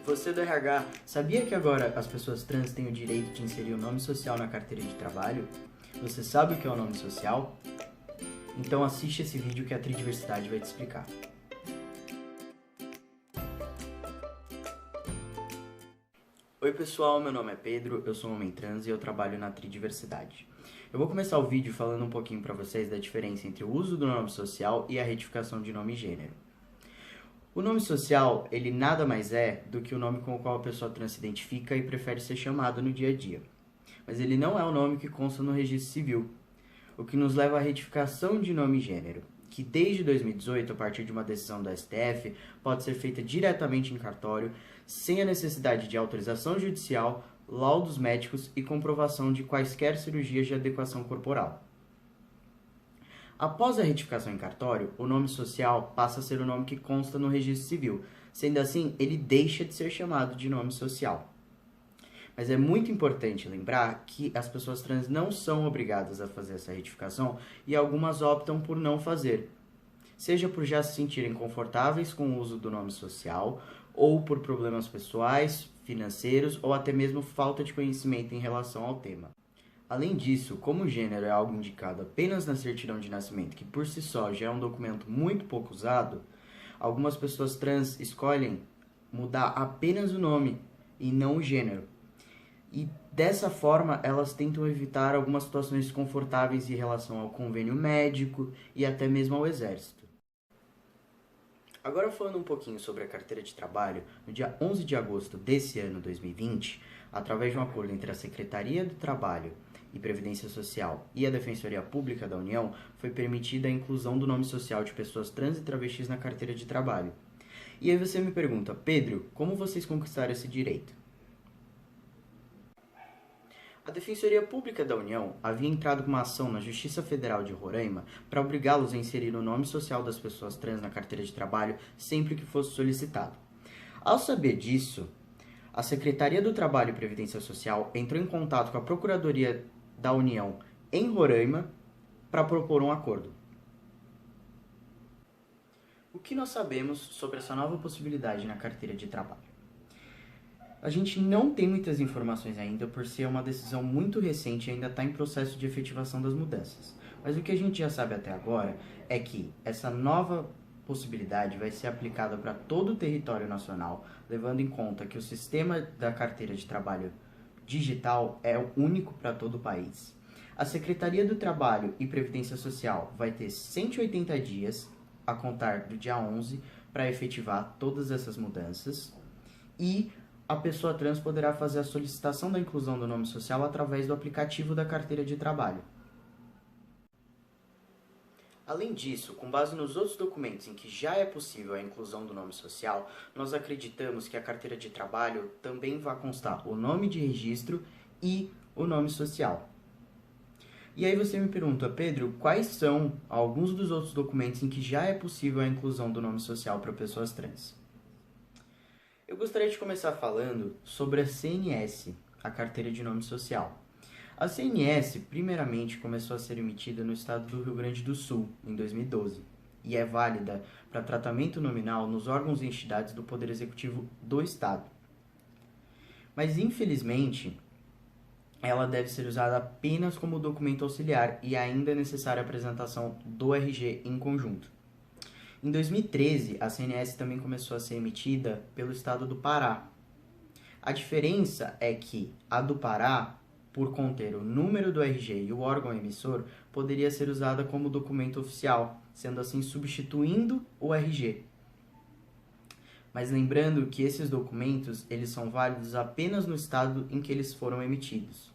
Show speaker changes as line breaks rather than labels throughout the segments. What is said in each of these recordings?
Você do RH, sabia que agora as pessoas trans têm o direito de inserir o nome social na carteira de trabalho? Você sabe o que é o nome social? Então assiste esse vídeo que a Tridiversidade vai te explicar. Oi pessoal, meu nome é Pedro, eu sou um homem trans e eu trabalho na Tridiversidade. Eu vou começar o vídeo falando um pouquinho para vocês da diferença entre o uso do nome social e a retificação de nome e gênero. O nome social, ele nada mais é do que o nome com o qual a pessoa trans se identifica e prefere ser chamada no dia a dia. Mas ele não é o nome que consta no registro civil, o que nos leva à retificação de nome e gênero, que desde 2018, a partir de uma decisão do STF, pode ser feita diretamente em cartório, sem a necessidade de autorização judicial, laudos médicos e comprovação de quaisquer cirurgias de adequação corporal. Após a retificação em cartório, o nome social passa a ser o nome que consta no registro civil. Sendo assim, ele deixa de ser chamado de nome social. Mas é muito importante lembrar que as pessoas trans não são obrigadas a fazer essa retificação e algumas optam por não fazer. Seja por já se sentirem confortáveis com o uso do nome social, ou por problemas pessoais, financeiros, ou até mesmo falta de conhecimento em relação ao tema. Além disso, como o gênero é algo indicado apenas na certidão de nascimento, que por si só já é um documento muito pouco usado, algumas pessoas trans escolhem mudar apenas o nome e não o gênero. E dessa forma, elas tentam evitar algumas situações desconfortáveis em relação ao convênio médico e até mesmo ao exército. Agora falando um pouquinho sobre a carteira de trabalho, no dia 11 de agosto desse ano 2020, através de um acordo entre a Secretaria do Trabalho e Previdência Social e a Defensoria Pública da União, foi permitida a inclusão do nome social de pessoas trans e travestis na carteira de trabalho. E aí você me pergunta, Pedro, como vocês conquistaram esse direito? A Defensoria Pública da União havia entrado com uma ação na Justiça Federal de Roraima para obrigá-los a inserir o nome social das pessoas trans na carteira de trabalho sempre que fosse solicitado. Ao saber disso, a Secretaria do Trabalho e Previdência Social entrou em contato com a Procuradoria da União em Roraima para propor um acordo. O que nós sabemos sobre essa nova possibilidade na carteira de trabalho? A gente não tem muitas informações ainda por ser uma decisão muito recente e ainda está em processo de efetivação das mudanças. Mas o que a gente já sabe até agora é que essa nova possibilidade vai ser aplicada para todo o território nacional, levando em conta que o sistema da carteira de trabalho digital é único para todo o país. A Secretaria do Trabalho e Previdência Social vai ter 180 dias a contar do dia 11 para efetivar todas essas mudanças e a pessoa trans poderá fazer a solicitação da inclusão do nome social através do aplicativo da carteira de trabalho. Além disso, com base nos outros documentos em que já é possível a inclusão do nome social, nós acreditamos que a carteira de trabalho também vai constar o nome de registro e o nome social. E aí você me pergunta, Pedro, quais são alguns dos outros documentos em que já é possível a inclusão do nome social para pessoas trans? Eu gostaria de começar falando sobre a CNS, a Carteira de Nome Social. A CNS, primeiramente, começou a ser emitida no estado do Rio Grande do Sul, em 2012, e é válida para tratamento nominal nos órgãos e entidades do Poder Executivo do Estado. Mas, infelizmente, ela deve ser usada apenas como documento auxiliar e ainda é necessária a apresentação do RG em conjunto. Em 2013, a CNS também começou a ser emitida pelo estado do Pará. A diferença é que a do Pará, por conter o número do RG e o órgão emissor, poderia ser usada como documento oficial, sendo assim substituindo o RG. Mas lembrando que esses documentos eles são válidos apenas no estado em que eles foram emitidos.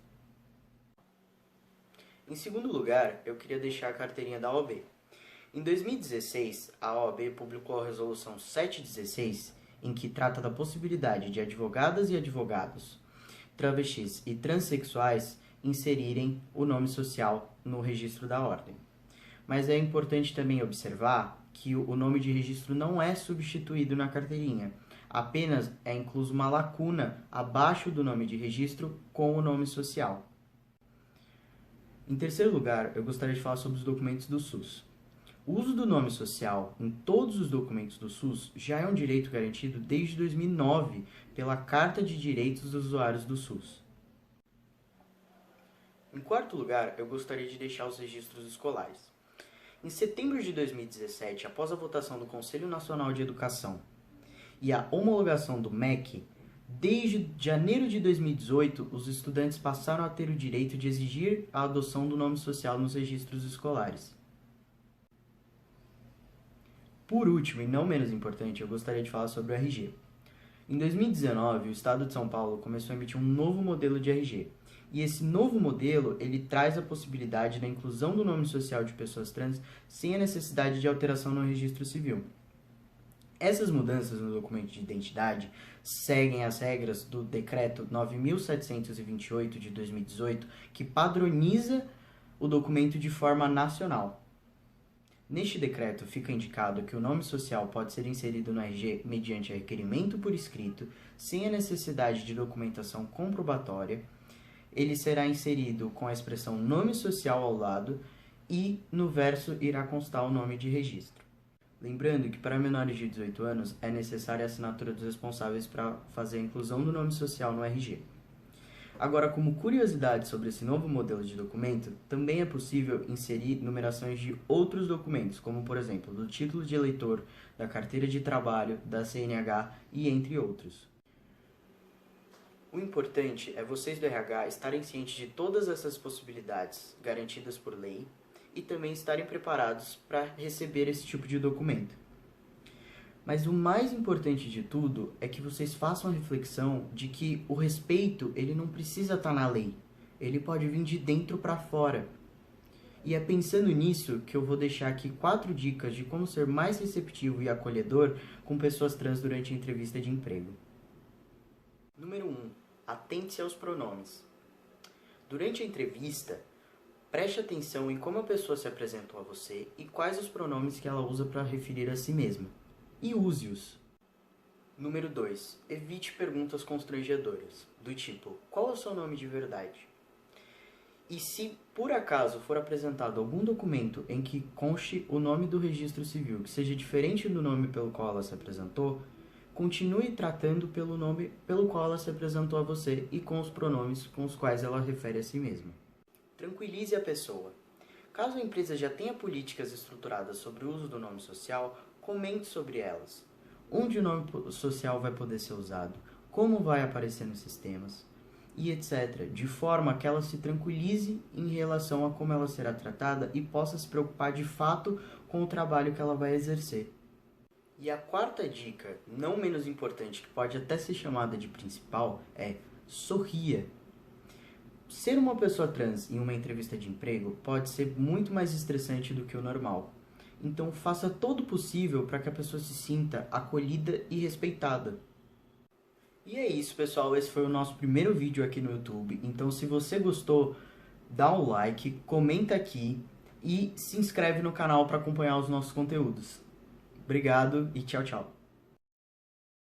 Em segundo lugar, eu queria deixar a carteirinha da OAB. Em 2016, a OAB publicou a Resolução 716, em que trata da possibilidade de advogadas e advogados, travestis e transexuais inserirem o nome social no registro da ordem. Mas é importante também observar que o nome de registro não é substituído na carteirinha, apenas é incluso uma lacuna abaixo do nome de registro com o nome social. Em terceiro lugar, eu gostaria de falar sobre os documentos do SUS. O uso do nome social em todos os documentos do SUS já é um direito garantido desde 2009 pela Carta de Direitos dos Usuários do SUS. Em quarto lugar, eu gostaria de deixar os registros escolares. Em setembro de 2017, após a votação do Conselho Nacional de Educação e a homologação do MEC, desde janeiro de 2018, os estudantes passaram a ter o direito de exigir a adoção do nome social nos registros escolares. Por último, e não menos importante, eu gostaria de falar sobre o RG. Em 2019, o Estado de São Paulo começou a emitir um novo modelo de RG. E esse novo modelo, ele traz a possibilidade da inclusão do nome social de pessoas trans sem a necessidade de alteração no registro civil. Essas mudanças no documento de identidade seguem as regras do Decreto 9.728 de 2018, que padroniza o documento de forma nacional. Neste decreto fica indicado que o nome social pode ser inserido no RG mediante requerimento por escrito, sem a necessidade de documentação comprobatória. Ele será inserido com a expressão nome social ao lado e no verso irá constar o nome de registro. Lembrando que para menores de 18 anos é necessária a assinatura dos responsáveis para fazer a inclusão do nome social no RG. Agora, como curiosidade sobre esse novo modelo de documento, também é possível inserir numerações de outros documentos, como por exemplo, do título de eleitor, da carteira de trabalho, da CNH e entre outros. O importante é vocês do RH estarem cientes de todas essas possibilidades garantidas por lei e também estarem preparados para receber esse tipo de documento. Mas o mais importante de tudo é que vocês façam a reflexão de que o respeito ele não precisa estar na lei, ele pode vir de dentro para fora. E é pensando nisso que eu vou deixar aqui 4 dicas de como ser mais receptivo e acolhedor com pessoas trans durante a entrevista de emprego. Número 1. Atente-se aos pronomes. Durante a entrevista, preste atenção em como a pessoa se apresentou a você e quais os pronomes que ela usa para referir a si mesma. E use-os. Número 2. Evite perguntas constrangedoras, do tipo, qual é o seu nome de verdade? E se por acaso for apresentado algum documento em que conste o nome do registro civil que seja diferente do nome pelo qual ela se apresentou, continue tratando pelo nome pelo qual ela se apresentou a você e com os pronomes com os quais ela refere a si mesma. Tranquilize a pessoa. Caso a empresa já tenha políticas estruturadas sobre o uso do nome social, comente sobre elas. Onde o nome social vai poder ser usado, como vai aparecer nos sistemas e etc. De forma que ela se tranquilize em relação a como ela será tratada e possa se preocupar de fato com o trabalho que ela vai exercer. E a quarta dica, não menos importante, que pode até ser chamada de principal, é sorria. Ser uma pessoa trans em uma entrevista de emprego pode ser muito mais estressante do que o normal. Então faça todo o possível para que a pessoa se sinta acolhida e respeitada. E é isso, pessoal, esse foi o nosso primeiro vídeo aqui no YouTube. Então se você gostou, dá um like, comenta aqui e se inscreve no canal para acompanhar os nossos conteúdos. Obrigado e tchau, tchau.